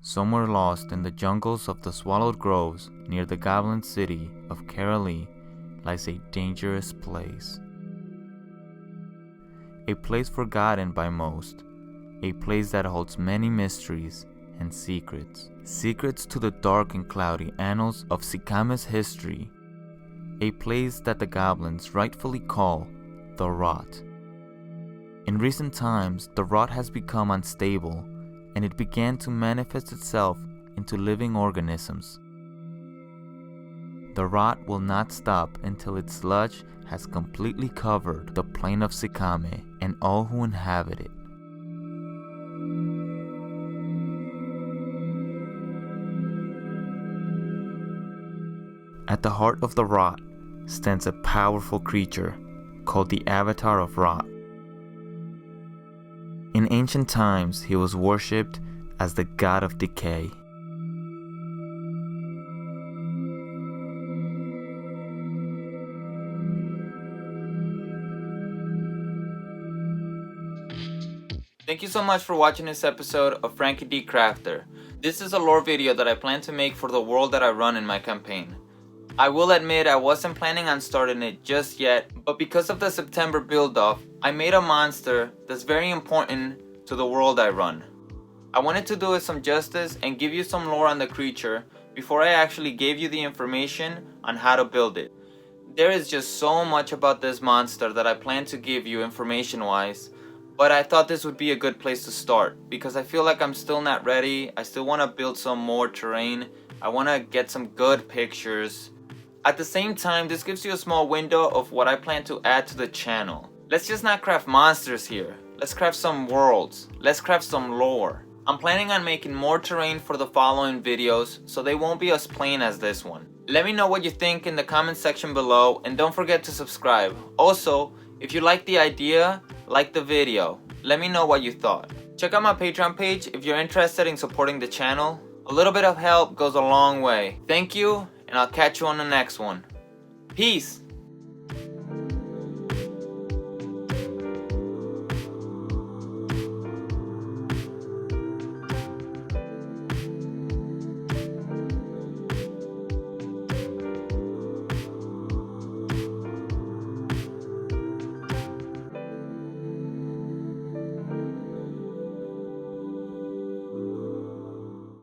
Somewhere lost in the jungles of the Swallowed Groves near the goblin city of Carolee lies a dangerous place. A place forgotten by most, a place that holds many mysteries and secrets. Secrets to the dark and cloudy annals of Zicame's history. A place that the goblins rightfully call the Rot. In recent times, the Rot has become unstable, and it began to manifest itself into living organisms. The Rot will not stop until its sludge has completely covered the plain of Zicame and all who inhabit it. At the heart of the Rot stands a powerful creature called the Avatar of Rot. In ancient times, he was worshipped as the god of decay. Thank you so much for watching this episode of Franky D Crafter. This is a lore video that I plan to make for the world that I run in my campaign. I will admit I wasn't planning on starting it just yet, but because of the September build-off, I made a monster that's very important to the world I run. I wanted to do it some justice and give you some lore on the creature before I actually gave you the information on how to build it. There is just so much about this monster that I plan to give you information-wise, but I thought this would be a good place to start because I feel like I'm still not ready. I still want to build some more terrain. I want to get some good pictures. At the same time, this gives you a small window of what I plan to add to the channel. Let's just not craft monsters here. Let's craft some worlds. Let's craft some lore. I'm planning on making more terrain for the following videos, so they won't be as plain as this one. Let me know what you think in the comment section below, and don't forget to subscribe. Also, if you like the idea, like the video. Let me know what you thought. Check out my Patreon page if you're interested in supporting the channel. A little bit of help goes a long way. Thank you, and I'll catch you on the next one. Peace!